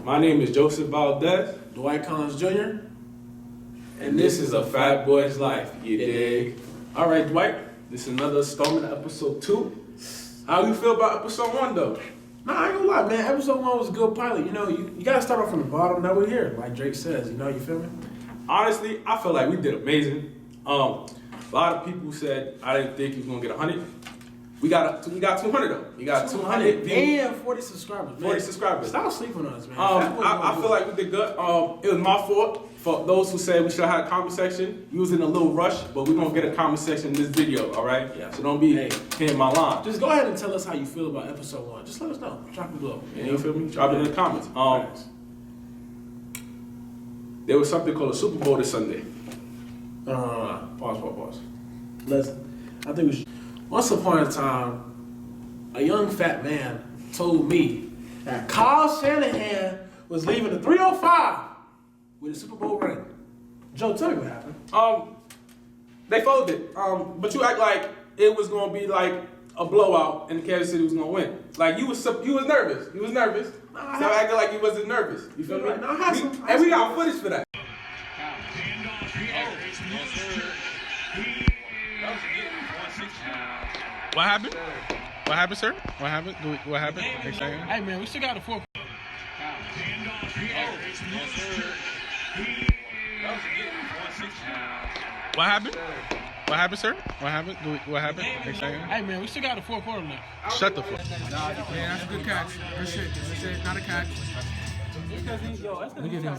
My name is Joseph Valdez. Dwight Collins Jr. And this is a Fat Boy's Life, you dig? All right, Dwight, this is another installment of episode 2. How you feel about episode 1, though? Nah, I ain't gonna lie, man. Episode 1 was a good pilot. You know, you gotta start off from the bottom. Now we're here, like Drake says. You know, you feel me? Honestly, I feel like we did amazing. A lot of people said I didn't think he was gonna get 100. We got 200 though. We got 200 views and 40 subscribers. Man. 40 subscribers. Stop sleeping on us, man. I feel like we did good. It was my fault for those who said we should have had a comment section. We was in a little rush, but we're gonna get a comment section in this video, all right? Yeah. So don't be hitting my line. Just go ahead and tell us how you feel about episode 1. Just let us know. Drop it below. Yeah, you feel me? Drop it in the comments. There was something called a Super Bowl this Sunday. Pause. Listen, I think we should. Once upon a time, a young fat man told me that Kyle Shanahan was leaving the 305 with a Super Bowl ring. Joe, tell me what happened. They folded. But you act like it was gonna be like a blowout and Kansas City was gonna win. Like you was nervous. You was nervous. So acting like you wasn't nervous. You feel me? And we got footage for that. What happened? What happened, sir? What happened? What happened? Hey, man, we still got a 4. What happened? What happened, sir? What happened? What happened? Hey, man, we still got a 4 quarter left. Shut the fuck. Yeah, that's a good catch. Good shit. Not a catch. Look at him.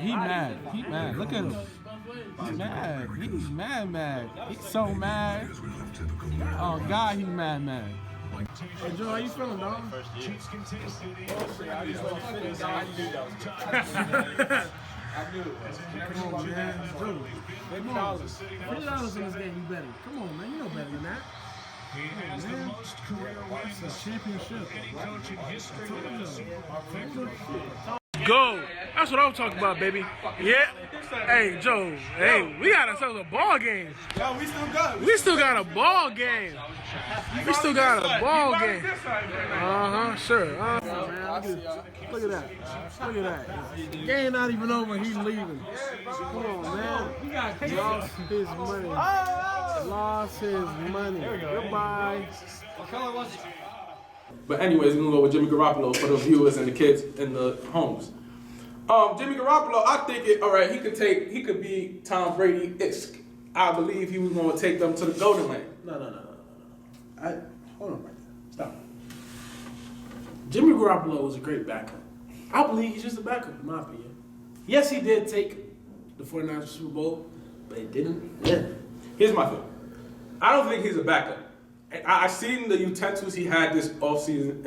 He mad. Look at him. He's mad. He's mad. He's so mad. Oh, God, he's mad. Hey, Joe, how you feeling, dog? I knew it. Come on, man. Joe, $50 in this game, you better. Come on, man. You know better than that. It's a championship. Go. That's what I'm talking about, baby. Yeah. Hey, Joe. Hey, we got ourselves a ball game. Yo, we still got it. We still got a ball game. We still got a ball game. Sure. Look at that. The game not even over. He's leaving. Come on, man. Lost his money. Goodbye. But anyways, we're gonna go with Jimmy Garoppolo for the viewers and the kids in the homes. Jimmy Garoppolo, I think he could be Tom Brady-esque. I believe he was gonna take them to the golden lane. No. Hold on right there. Stop. Jimmy Garoppolo was a great backup. I believe he's just a backup, in my opinion. Yes, he did take the 49ers Super Bowl, but he didn't win. Here's my thing. I don't think he's a backup. I seen the utensils he had this offseason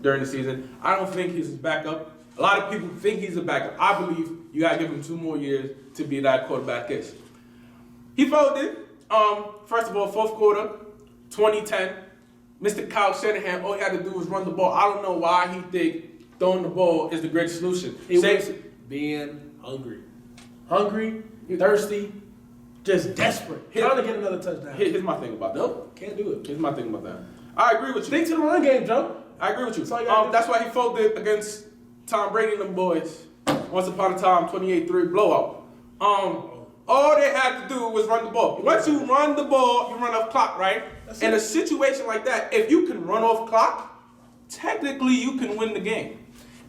during the season. I don't think he's his backup. A lot of people think he's a backup. I believe you gotta give him 2 more years to be that quarterback-ish. He folded. First of all, 4th quarter, 2010. Mr. Kyle Shanahan, all he had to do was run the ball. I don't know why he think throwing the ball is the great solution. He was being hungry. Hungry, thirsty, just desperate. Trying to get another touchdown. Here's my thing about that. Nope, can't do it. Here's my thing about that. I agree with you. Stick to the run game, Joe. I agree with you. That's that's why he folded against Tom Brady and them boys. Once upon a time, 28-3 blowout. All they had to do was run the ball. Once you run the ball, you run off clock, right? In a situation like that, if you can run off clock, technically you can win the game.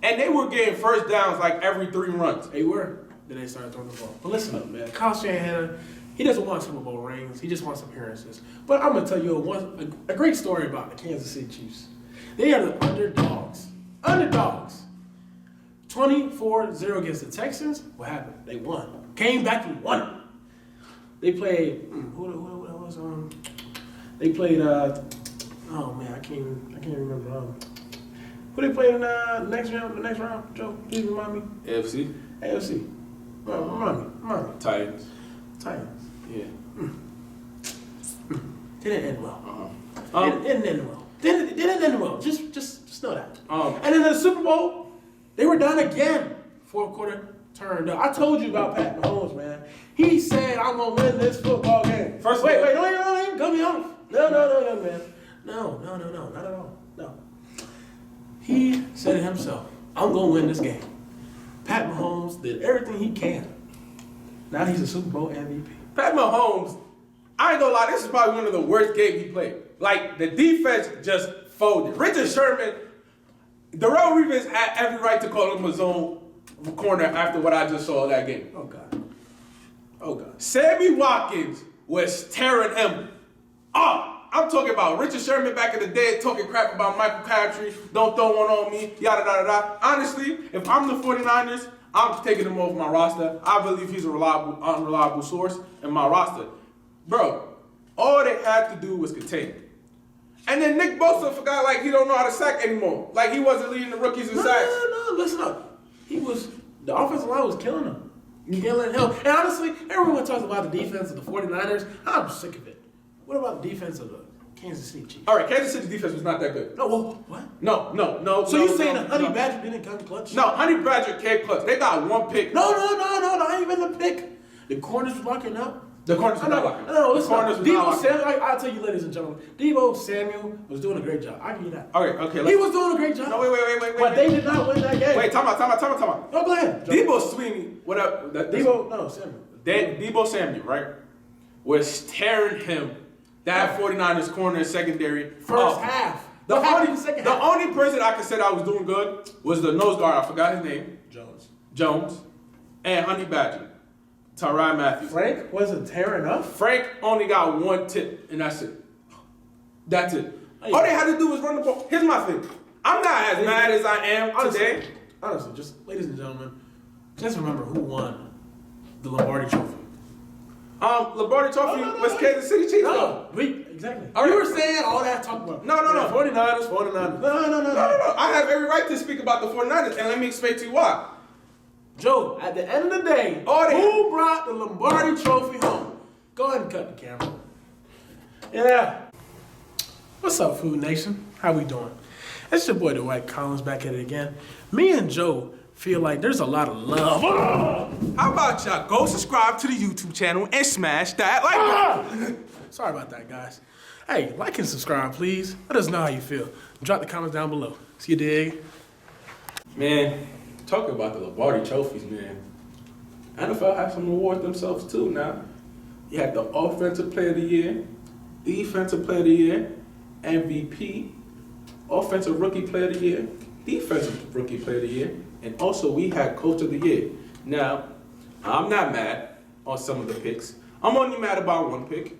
And they were getting first downs like every 3 runs. They were. Then they started throwing the ball. But listen up, man. Kyle Shanahan, he doesn't want Super Bowl rings. He just wants appearances. But I'm going to tell you a great story about the Kansas City Chiefs. They are the underdogs. 24-0 against the Texans. What happened? They won. Came back and won. They played, they played, oh man, I can't remember. Who they played in the next round? Joe, please remind me. AFC? Remind me. Titans. Yeah. Didn't end well. Didn't end well. Just know that. And then the Super Bowl, they were done again. 4th quarter turned up. I told you about Pat Mahomes, man. He said, I'm going to win this football game. Wait, don't cut me off. No, man. No, not at all. No. He said it himself. I'm going to win this game. Pat Mahomes did everything he can. Now he's a Super Bowl MVP. Pat Mahomes, I ain't gonna lie, this is probably one of the worst games he played. Like, the defense just folded. Richard Sherman, Darrell Reeves had every right to call him a zone corner after what I just saw that game. Oh, God. Oh, God. Sammy Watkins was tearing him up. I'm talking about Richard Sherman back in the day talking crap about Michael Crabtree. Don't throw one on me, yada, yada, yada. Honestly, if I'm the 49ers, I'm taking him off my roster. I believe he's a unreliable source in my roster. Bro, all they had to do was contain him. And then Nick Bosa forgot like he don't know how to sack anymore. Like he wasn't leading the rookies in sacks. No, listen up. The offensive line was killing him. Killing him. And honestly, everyone talks about the defense of the 49ers. I'm sick of it. What about the defense of the Kansas City Chiefs? All right, Kansas City defense was not that good. No, what? No. So you saying that Honey Badger didn't come clutch? No, Honey Badger came clutch. They got one pick. No, I ain't even the pick. The corners was locking up. The corners was not locking up. No, listen. Debo Samuel, I'll tell you, ladies and gentlemen. Debo Samuel was doing a great job. I give you that. Okay. He was doing a great job. No, wait. But they did not win that game. Wait, time out. No, go ahead. Debo Sweeney, whatever. Debo Samuel, right, was tearing him. That 49ers corner and secondary. First half. The Second half. only person I could say that was doing good was the nose guard. I forgot his name. Jones. And Honey Badger. Tyrann Matthew. Frank wasn't tearing up. Frank only got one tip, and that's it. That's it. All they had to do was run the ball. Here's my thing. I'm not as mad as I am today. Honestly, just ladies and gentlemen, just remember who won the Lombardi Trophy. Lombardi Trophy was Kansas City Chiefs. No, exactly. All right. You were saying all that talk about. No. 49ers. No. I have every right to speak about the 49ers, and let me explain to you why. Joe, at the end of the day, who brought the Lombardi Trophy home? Go ahead and cut the camera. Yeah. What's up, Food Nation? How we doing? It's your boy Dwight Collins back at it again. Me and Joe feel like there's a lot of love. How about y'all go subscribe to the YouTube channel and smash that like button? Sorry about that, guys. Hey, like and subscribe, please. Let us know how you feel. Drop the comments down below. See you, dig? Man, talking about the Lombardi trophies, man. NFL has some awards themselves too now. You had the Offensive Player of the Year, Defensive Player of the Year, MVP, Offensive Rookie Player of the Year, Defensive Rookie Player of the Year, and also we had Coach of the Year. Now, I'm not mad on some of the picks. I'm only mad about one pick,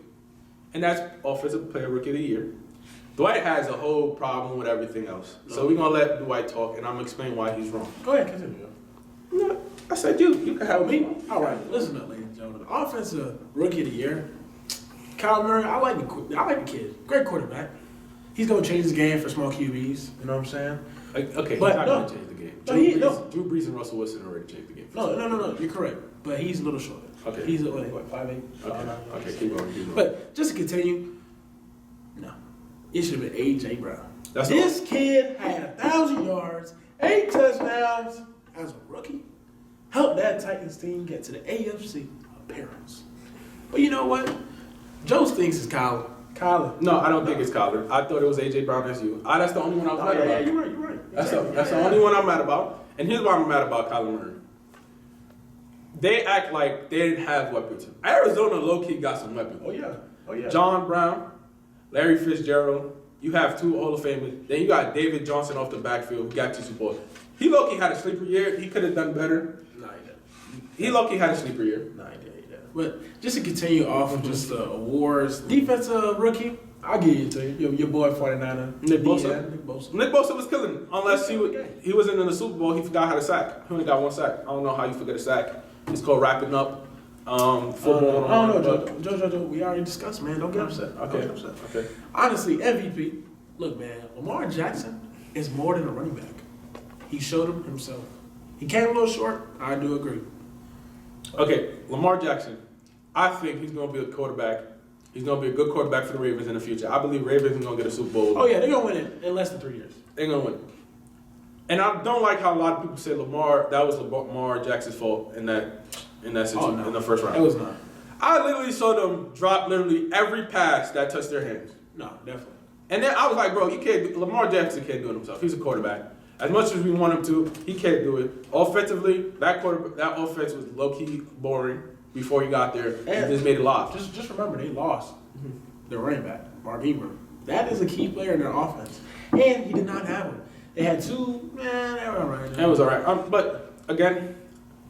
and that's Offensive Player Rookie of the Year. Dwight has a whole problem with everything else. So we're going to let Dwight talk, and I'm going to explain why he's wrong. Go ahead, continue. No, I said you. You can have me. All right, listen up, ladies and gentlemen. Offensive Rookie of the Year, Kyle Murray. I like the kid. Great quarterback. He's going to change the game for small QBs. You know what I'm saying? Okay, but he's not going to change the game. Drew Brees and Russell Wilson already changed the game. No. You're correct. But he's a little shorter. Okay. He's, 5'8"? Okay, keep going. But just to continue, no. It should have been A.J. Brown. This kid had 1,000 yards, 8 touchdowns as a rookie. Helped that Titans team get to the AFC appearance. But you know what? Joe thinks it's Kyler. No, I don't think it's Kyler. I thought it was A.J. Brown as you. That's the only one I was mad about. Yeah, you're right. That's the only one I'm mad about. And here's why I'm mad about Kyler Murray. They act like they didn't have weapons. Arizona low-key got some weapons. Oh, yeah. John Brown, Larry Fitzgerald. You have 2 Hall of Famers. Then you got David Johnson off the backfield who got 2 Super Bowls. He low-key had a sleeper year. He could have done better. Nah, he didn't. He low-key had a sleeper year. Nah, he didn't. But just to continue off of just the awards, defensive rookie, I'll give it to you. Your boy 49er. Nick Bosa. Nick Bosa was killing it. Unless he wasn't in the Super Bowl, he forgot how to sack. He only got 1 sack. I don't know how you forget a sack. It's called wrapping up football. I don't know, Joe. We already discussed, man. Don't get upset. Okay. Honestly, MVP. Look, man, Lamar Jackson is more than a running back. He showed him himself. He came a little short. I do agree. Okay, Lamar Jackson. I think he's going to be a quarterback. He's going to be a good quarterback for the Ravens in the future. I believe Ravens are going to get a Super Bowl. Oh, yeah, they're going to win it in less than 3 years. They're going to win it. And I don't like how a lot of people say that was Lamar Jackson's fault in that situation, in the first round. It was not. I literally saw them drop literally every pass that touched their hands. No, definitely. And then I was like, bro, Lamar Jackson can't do it himself. He's a quarterback. As much as we want him to, he can't do it. Offensively, that offense was low-key boring before he got there. And just made it live. Just remember, they lost their running back, Mark Ingram. That is a key player in their offense. And he did not have him. They had two, man, they were all right. That was all right. But, again,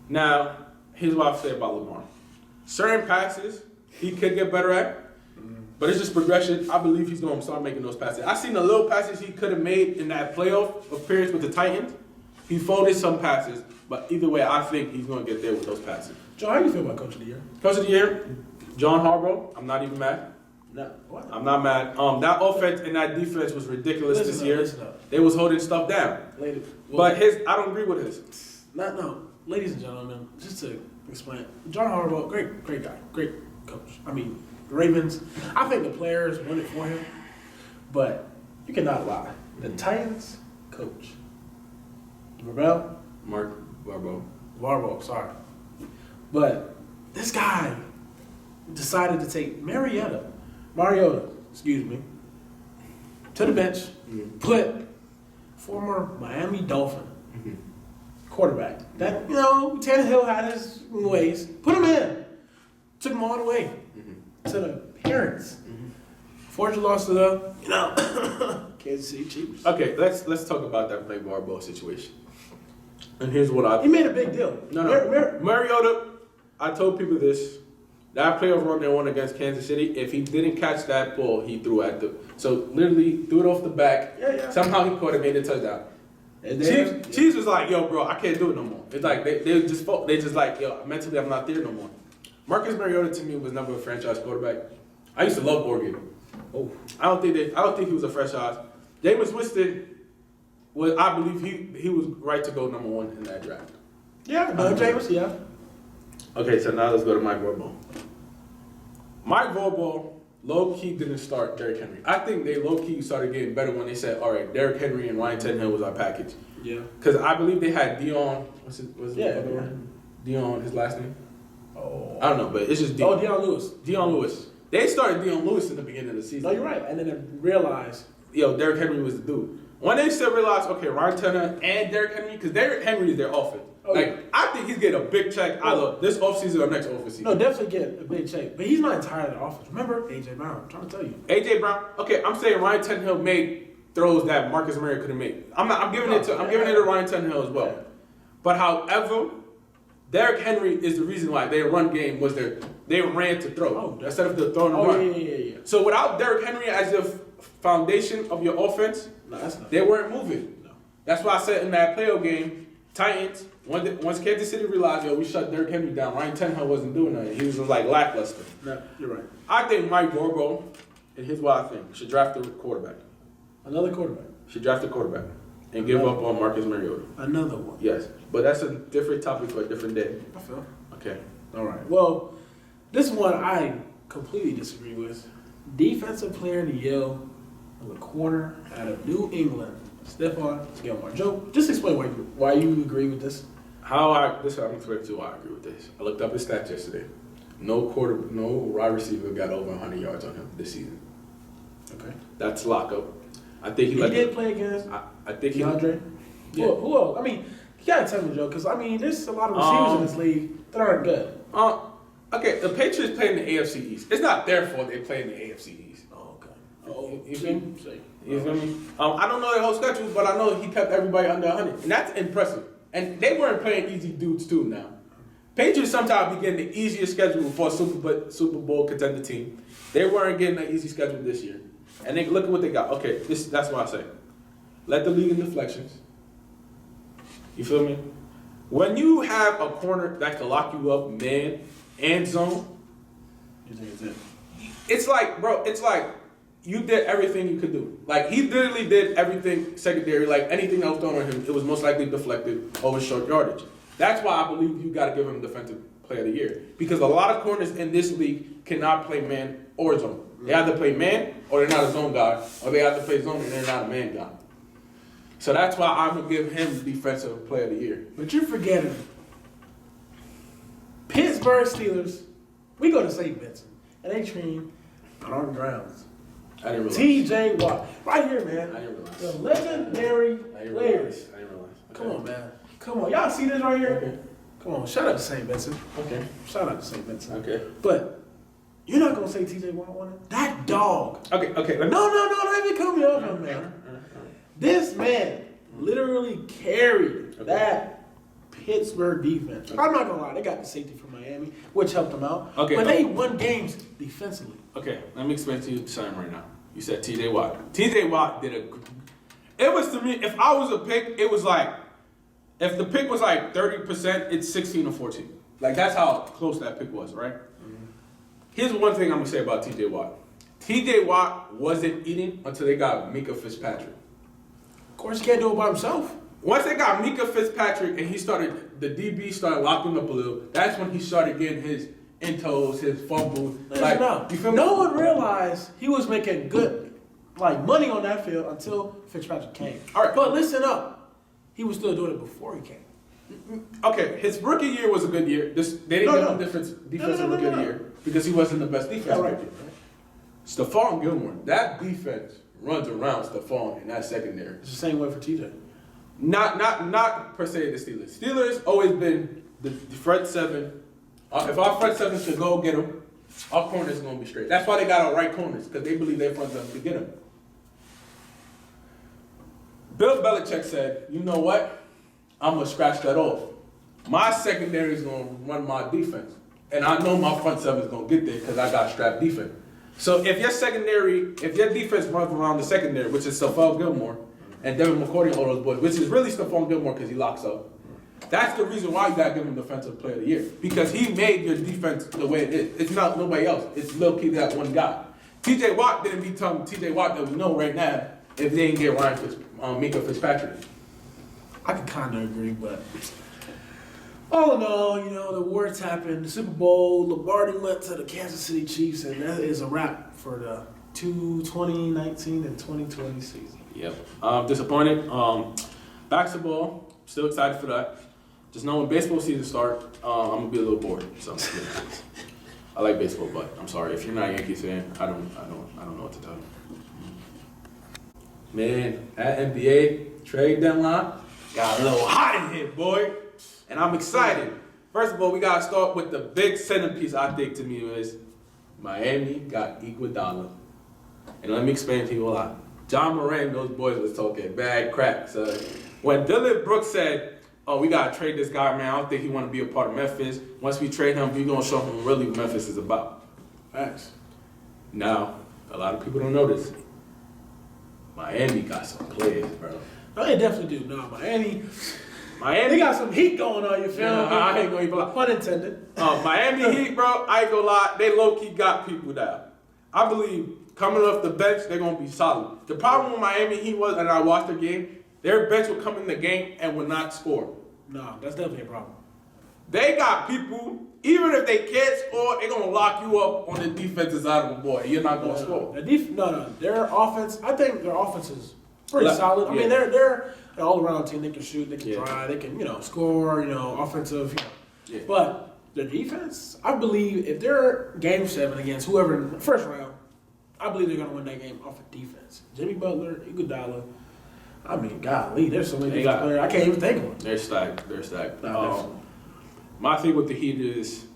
now, here's what I'll say about Lamar. Certain passes he could get better at, but it's just progression. I believe he's going to start making those passes. I seen the little passes he could have made in that playoff appearance with the Titans. He folded some passes, but either way, I think he's going to get there with those passes. Joe, how do you feel about Coach of the Year? Coach of the Year, John Harbaugh. I'm not even mad. No, what? I'm not mad. That offense and that defense was ridiculous this year. They was holding stuff down. But I don't agree with his. No. Ladies and gentlemen, just to explain, John Harbaugh, great guy, great coach. I mean, the Ravens, I think the players won it for him, but you cannot lie. The Titans coach, Mark Barbeau, sorry. But this guy decided to take Mariota, to the bench, put former Miami Dolphin quarterback. That, Tannehill had his ways. Put him in. Took him all the way to the parents. Fortunately lost to the, Kansas City Chiefs. Okay, let's talk about that Blake Barbeau situation. And here's what He made a big deal. No. Mariota, I told people this. That playoff run they won against Kansas City, if he didn't catch that ball, he threw at the... So, literally, threw it off the back. Yeah. Somehow he caught it, made a touchdown. Chiefs was like, yo, bro, I can't do it no more. It's like, they just like, yo, mentally, I'm not there no more. Marcus Mariota, to me, was never a franchise quarterback. I used to love Oregon. Oh, I don't think he was a franchise. Jameis Winston, I believe he was right to go number one in that draft. Yeah, Jameis, yeah. Okay, so now let's go to Mike Vrabel. Mike Vrabel low-key didn't start Derrick Henry. I think they low-key started getting better when they said, all right, Derrick Henry and Ryan Tannehill was our package. Yeah. Because I believe they had Dion, what's the other one? Dion, his last name? Oh. I don't know, but it's just Dion. Oh, Dion Lewis. Dion Lewis. They started Dion Lewis in the beginning of the season. No, you're right. And then they realized, Derrick Henry was the dude. When they still realized, okay, Ryan Tannehill and Derrick Henry, because Derrick Henry is their offense. I think he's getting a big check either this offseason or next offseason. No, definitely get a big check. But he's not entirely the offense. Remember A.J. Brown? I'm trying to tell you. A.J. Brown. Okay, I'm saying Ryan Tannehill made throws that Marcus Mariota could have made. I'm giving it to Ryan Tannehill as well. Yeah. But however, Derrick Henry is the reason why their run game was they ran to throw instead of the throwing and run. Yeah. So So without Derrick Henry as the foundation of your offense, they weren't moving. No. That's why I said in that playoff game, Titans, once Kansas City realized, we shut Derrick Henry down, Ryan Tannehill wasn't doing nothing. He was just like lackluster. No, you're right. I think Mike Vrabel, and here's what I think, should draft a quarterback. Another quarterback. Should draft a quarterback and give up on Marcus Mariota. Another one. Yes, but that's a different topic for a different day. I feel. Okay. All right. Well, this one I completely disagree with. Defensive player of the year of the corner out of New England, Stephon Gilmore. Joe, just explain why you agree with this. I'm explaining to you why I agree with this. I looked up his stats yesterday. No wide receiver got over 100 yards on him this season. Okay. That's lockup. I think he did play against I think DeAndre. Yeah. Who else? I mean, you gotta tell me, Joe, because there's a lot of receivers in this league that aren't good. Okay, the Patriots play in the AFC East. It's not their fault they play in the AFC East. Oh, okay. You feel me? You feel me? I don't know their whole schedule, but I know he kept everybody under 100, and that's impressive. And they weren't playing easy dudes too now. Patriots sometimes be getting the easiest schedule for a Super Bowl contender team. They weren't getting an easy schedule this year. And they look at what they got. Okay, that's what I say. Let the league in deflections. You feel me? When you have a corner that can lock you up, man, and zone, You think it's it? it's like you did everything you could do. Like, he literally did everything secondary. Like, anything that was thrown on him, it was most likely deflected over short yardage. That's why I believe you got to give him Defensive Player of the Year. Because a lot of corners in this league cannot play man or zone. They either play man or they're not a zone guy, or they have to play zone and they're not a man guy. So that's why I'm going to give him Defensive Player of the Year. But you're forgetting Pittsburgh Steelers, we go to St. Vincent, and they train on our grounds. I didn't realize. T.J. Watt. Right here, man. I didn't realize. The legendary players. I didn't Come on, man. Come on. Y'all see this right here? Okay. Come on. Shout out to St. Vincent. Okay. Shout out to St. Vincent. Okay. But you're not going to say TJ Watt won it? That dog. Okay. No. Let me cut me off him, man. This man literally carried that Pittsburgh defense. I'm not going to lie. They got the safety from Miami, which helped them out. Okay. But they won games defensively. Okay, let me explain to you something right now. You said TJ Watt. TJ Watt did a. It was to me, if I was a pick, it was like, if the pick was like 30%, it's 16 or 14. Like, that's how close that pick was, right? Mm-hmm. Here's one thing I'm going to say about TJ Watt. TJ Watt wasn't eating until they got Mika Fitzpatrick. Of course, he can't do it by himself. Once they got Mika Fitzpatrick and the DB started locking up a little, that's when he started getting his intos, his fumbles. Like, you feel me? No one realized he was making good, money on that field until Fitzpatrick came. All right. But listen up. He was still doing it before he came. Okay, his rookie year was a good year. They didn't give him defensive rookie of the year because he wasn't the best defense. Right. Stephon Gilmore, that defense runs around Stephon in that secondary. It's the same way for TJ. Not per se the Steelers. Steelers always been the front seven. If our front seven should go get them, our corners going to be straight. That's why they got our right corners, because they believe their front seven could get them. Bill Belichick said, you know what? I'm going to scratch that off. My secondary is going to run my defense. And I know my front seven is going to get there because I got strapped defense. So if your defense runs around the secondary, which is Stephon Gilmore and Devin McCourty and all those boys, which is really Stephon Gilmore because he locks up. That's the reason why you got to give him Defensive Player of the Year. Because he made your defense the way it is. It's not nobody else. It's low-key that one guy. TJ Watt didn't become TJ Watt that we know right now if they didn't get Mika Fitzpatrick. I can kind of agree, but all in all, the awards happened. The Super Bowl, Lombardi went to the Kansas City Chiefs, and that is a wrap for the 2019 and 2020 season. Yep. Disappointed. Basketball, still excited for that. Just know when baseball season starts, I'm gonna be a little bored. So I like baseball, but I'm sorry if you're not a Yankees fan. I don't know what to tell you. Man, at NBA trade deadline got a little hot in here, boy, and I'm excited. First of all, we gotta start with the big centerpiece. I think to me is Miami got Iguodala, and let me explain to you a lot. John Moran, those boys was talking bad crap. So when Dylan Brooks said, "Oh, we gotta trade this guy, man. I don't think he want to be a part of Memphis. Once we trade him, we gonna show him really what Memphis is about." Facts. Now, a lot of people don't know this. Miami got some players, bro. No, they definitely do. No, Miami, they got some heat going on. You feel me? I ain't gonna even lie. Pun intended. Miami Heat, bro. I ain't gonna lie. They low key got people down. I believe coming off the bench, they're gonna be solid. The problem with Miami Heat was, and I watched the game, their bench would come in the game and would not score. No, that's definitely a problem. They got people, even if they can't score, they're going to lock you up on the defensive side of the board. You're not going to score. Their offense, I think their offense is pretty solid. I mean, they're an all-around team. They can shoot, they can drive, they can, score, offensive, Yeah. But their defense, I believe if they're game 7 against whoever in the first round, I believe they're going to win that game off of defense. Jimmy Butler, Iguodala. I mean, golly, there's so many defensive players. I can't even think of them. They're stacked. My thing with the Heat is,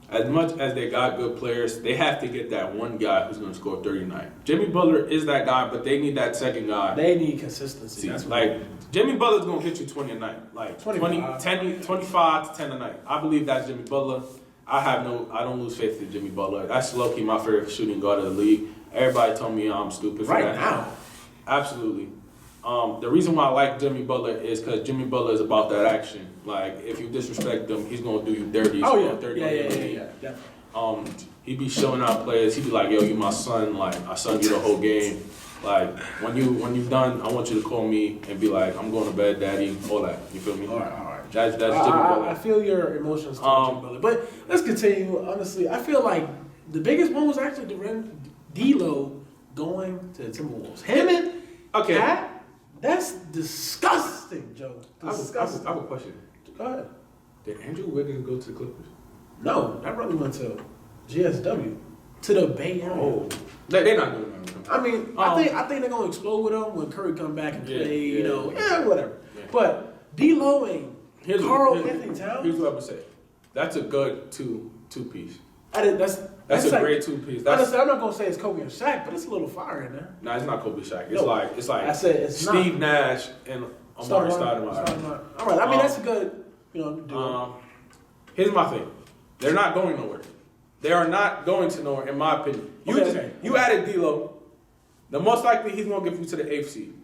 as much as they got good players, they have to get that one guy who's going to score 39. Jimmy Butler is that guy, but they need that second guy. They need consistency. That's Jimmy Butler's going to get you 20 a night. Like 25 to 10 a night. I believe that's Jimmy Butler. I don't lose faith in Jimmy Butler. That's low-key my favorite shooting guard of the league. Everybody told me I'm stupid for that. Right now. Absolutely. The reason why I like Jimmy Butler is because Jimmy Butler is about that action. Like, if you disrespect him, he's going to do you dirty. Oh, yeah. Yeah. Definitely. He be showing out players. He be like, yo, you my son. Like, I son you the whole game. Like, when you done, I want you to call me and be like, I'm going to bed, daddy, all that. You feel me? All right. That's Jimmy Butler. I feel your emotions towards Jimmy Butler. But let's continue. Honestly, I feel like the biggest one was actually D'Lo going to the Timberwolves. Him and Cat, that's disgusting, Joe. Disgusting. I have a question. Go ahead. Did Andrew Wiggins go to the Clippers? No, that brother went to GSW, to the Bay Area. Oh, they're not doing that. I think they're gonna explode with him when Curry come back and play. Whatever. Yeah. But D'Lo and Carl Anthony Towns. Here's what I'm gonna say. That's a good two piece. That's That's a like, great two piece. Honestly, I'm not gonna say it's Kobe and Shaq, but it's a little fire in there. Nah, it's not Kobe Shaq. It's No. like I said it's Steve not. Nash and Amari Stoudemire. All right, I mean that's a good, duo. Here's my thing. They're not going nowhere. They are not going to nowhere, in my opinion. You added D'Lo. The most likely he's gonna get you to the 8th seed.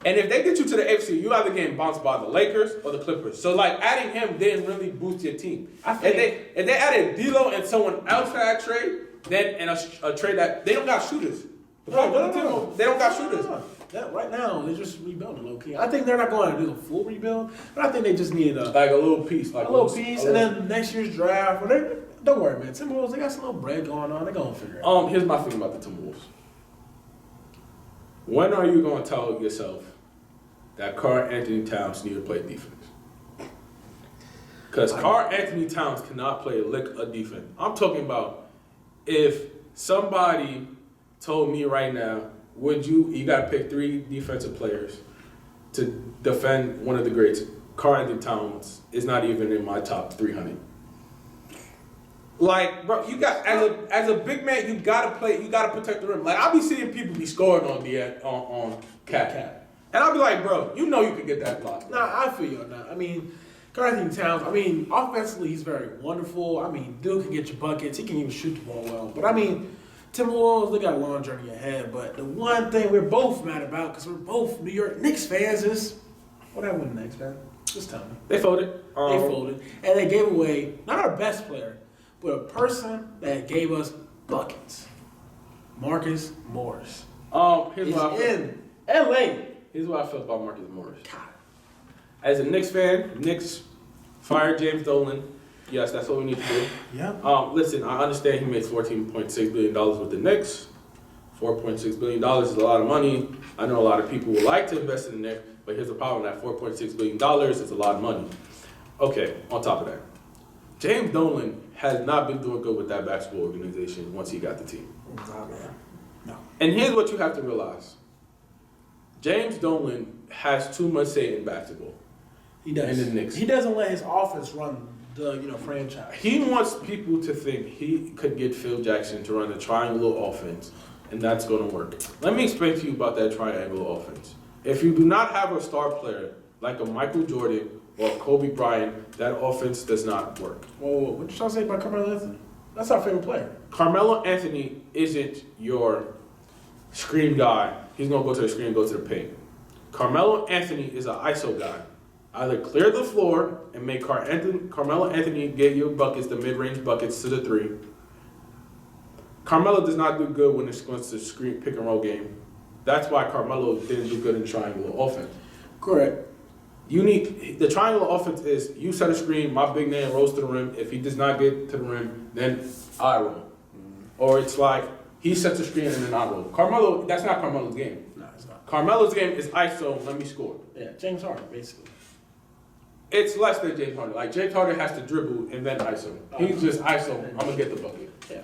And if they get you to the 8th seed, you either getting bounced by the Lakers or the Clippers. So like adding him didn't really boost your team. If they added D'Lo and someone else to that trade, then and a trade that they don't got shooters. They don't got shooters. Right now, they're just rebuilding low key. I think they're not going to do the full rebuild, but I think they just need like a little piece, and then next year's draft. Don't worry, man. Timberwolves, they got some little bread going on. They're gonna figure it out. Here's my thing about the Timberwolves. When are you gonna tell yourself that Karl Anthony Towns need to play defense? Because Karl Anthony Towns cannot play a lick of defense. I'm talking about if somebody told me right now, you got to pick 3 defensive players to defend one of the greats. Karl Anthony Towns is not even in my top 300. Like, bro, you got as a big man, you gotta protect the rim. Like, I'll be seeing people be scoring on Cat. And I'll be like, bro, you could get that block. Nah, I feel you on that. I mean, Karl Anthony Towns, offensively, he's very wonderful. Dude can get you buckets. He can even shoot the ball well. But Timberwolves, they got a long journey ahead. But the one thing we're both mad about, because we're both New York Knicks fans, is what happened with the Knicks, man? Just tell me. They folded. They folded. And they gave away, not our best player, but a person that gave us buckets. Marcus Morris. Here's what in L.A. Here's what I feel about Marcus Morris. As a Knicks fan, Knicks fired James Dolan. Yes, that's what we need to do. Yeah. Listen, I understand he made $14.6 billion with the Knicks. $4.6 billion is a lot of money. I know a lot of people would like to invest in the Knicks, but here's the problem: that $4.6 billion is a lot of money. Okay, on top of that, James Dolan has not been doing good with that basketball organization once he got the team. Nah, man. No. And here's what you have to realize. James Dolan has too much say in basketball. He does. In the Knicks. He doesn't let his offense run the franchise. He wants people to think he could get Phil Jackson to run a triangular offense, and that's going to work. Let me explain to you about that triangular offense. If you do not have a star player like a Michael Jordan or Kobe Bryant, that offense does not work. Whoa, what you trying to say about Carmelo Anthony? That's our favorite player. Carmelo Anthony isn't your screen guy. He's going to go to the screen and go to the paint. Carmelo Anthony is an ISO guy. Either clear the floor and make Carmelo Anthony get your buckets, the mid-range buckets to the 3. Carmelo does not do good when it's going to screen pick and roll game. That's why Carmelo didn't do good in triangular offense. Correct. The triangular offense is you set a screen, my big man rolls to the rim. If he does not get to the rim, then I roll. Mm-hmm. Or it's like he sets a screen and then I roll. Carmelo, that's not Carmelo's game. No, it's not. Carmelo's game is ISO, let me score. Yeah, James Harden, basically. It's less than James Harden. Like, James Harden has to dribble and then ISO. He's just ISO, I'm going to get the bucket. Yeah.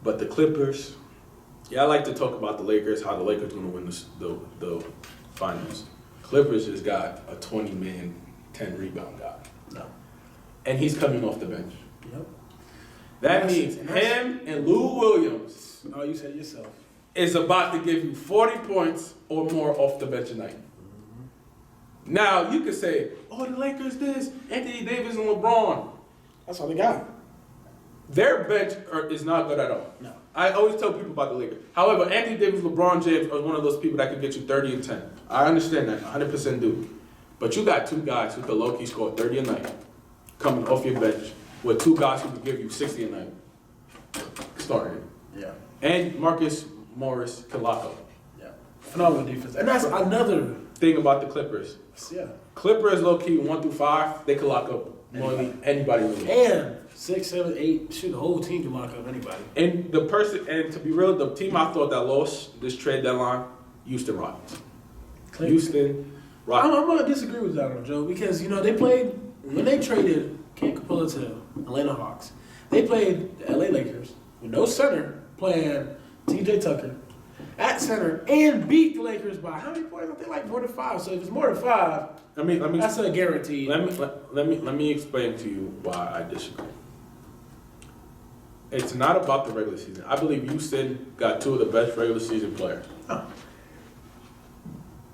But the Clippers, I like to talk about the Lakers, how the Lakers going to win the finals. Clippers just got a 20-man, 10-rebound guy. No. And he's coming off the bench. Yep. That means him and Lou Williams. Oh, you said it yourself. Is about to give you 40 points or more off the bench tonight. Mm-hmm. Now, you could say, the Lakers this, Anthony Davis and LeBron. That's all they got. Their bench is not good at all. No. I always tell people about the Lakers. However, Anthony Davis, LeBron James are one of those people that can get you 30 and 10. I understand that, 100% do. But you got 2 guys who can low-key score 30 a night coming off your bench with 2 guys who can give you 60 a night starting. Yeah. And Marcus Morris can lock up. Yeah. Phenomenal defense. And that's another thing about the Clippers. Yeah. Clippers low-key 1 through 5, they can lock up more than anybody in the league. And 6, 7, 8, shoot, the whole team can lock up anybody. And to be real, the team I thought that lost this trade deadline, Houston Rockets. Houston Rockets. I'm going to disagree with that, Joe, because, they played, when they traded Ken Capella to Atlanta Hawks, they played the LA Lakers with no center playing TJ Tucker. at center and beat the Lakers by how many points? I think like more than 5. So if it's more than 5, Let me that's a guarantee. let me explain to you why I disagree. It's not about the regular season. I believe Houston got 2 of the best regular season players.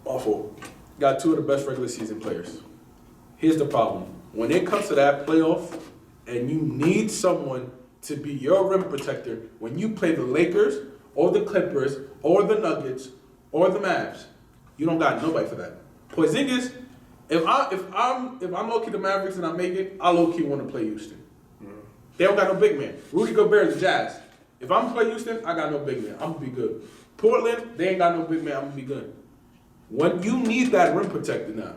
Awful. Got 2 of the best regular season players. Here's the problem. When it comes to that playoff, and you need someone to be your rim protector when you play the Lakers or the Clippers or the Nuggets or the Mavs, you don't got nobody for that. Porzingis, if I'm low-key the Mavericks and I make it, I low-key want to play Houston. They don't got no big man. Rudy Gobert is the Jazz. If I'm play Houston, I got no big man. I'm gonna be good. Portland, they ain't got no big man. I'm gonna be good. When you need that rim protector now,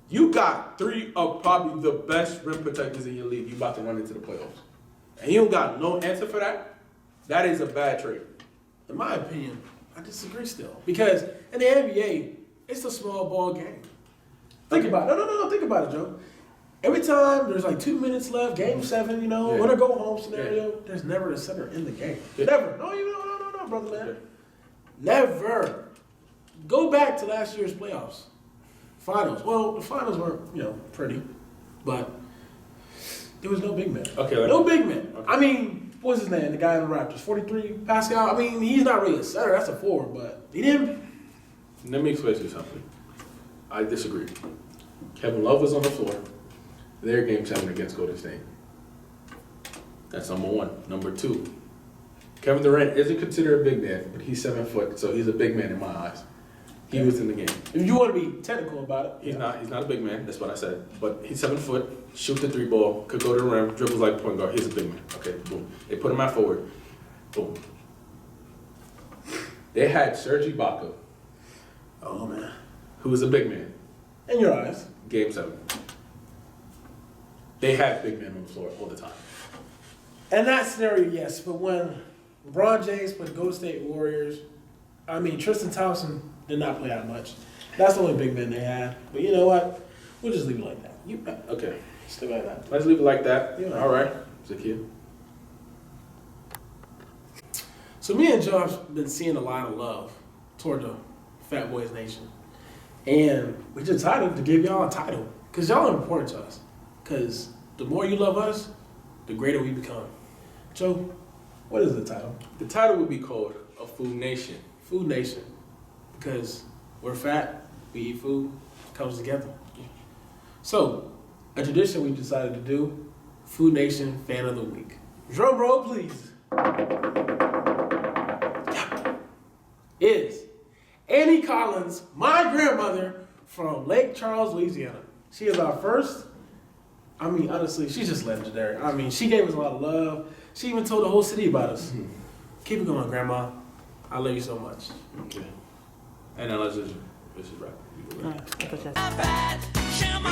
you got 3 of probably the best rim protectors in your league. You about to run into the playoffs, and you don't got no answer for that. That is a bad trade. In my opinion, I disagree still. Because in the NBA, it's a small ball game. Think about it. No. Think about it, Joe. Every time there's like 2 minutes left, game 7, win or go home scenario, there's never a center in the game. Yeah. Never. No, brother man. Never. Go back to last year's playoffs. Finals. Well, the finals weren't, pretty. But there was no big man. Okay. No big man. Okay. I mean, what's his name? The guy in the Raptors. 43, Pascal. I mean, he's not really a center. That's a 4, but he didn't. Let me explain to you something. I disagree. Kevin Love was on the floor. Their game 7 against Golden State. That's number 1. Number 2, Kevin Durant isn't considered a big man, but he's 7 foot, so he's a big man in my eyes. He was in the game. If you want to be technical about it, He's not a big man. That's what I said. But he's 7 foot, shoot the 3 ball, could go to the rim, dribbles like a point guard. He's a big man. Okay, boom. They put him at forward. Boom. They had Serge Ibaka, oh man, who was a big man. in your eyes. Game 7. They had big men on the floor all the time. In that scenario, yes, but when LeBron James played the Golden State Warriors, I mean, Tristan Thompson did not play that much. That's the only big man they had. But you know what? We'll just leave it like that. Okay. Stay like that. Let's leave it like that. Yeah. All right. Zakiya. So me and Joe have been seeing a lot of love toward the Fat Boys Nation. And we just decided to give y'all a title. Because y'all are important to us. Because the more you love us, the greater we become. Joe, what is the title? The title would be called A Food Nation. Food Nation. Because we're fat, we eat food, it comes together. So, a tradition we decided to do, Food Nation Fan of the Week. Drum roll, please. Is Annie Collins, my grandmother from Lake Charles, Louisiana. She is our first. I mean, honestly, she's just legendary. I mean, she gave us a lot of love. She even told the whole city about us. Mm-hmm. Keep it going, Grandma. I love you so much. Okay. And now let's just wrap. Share my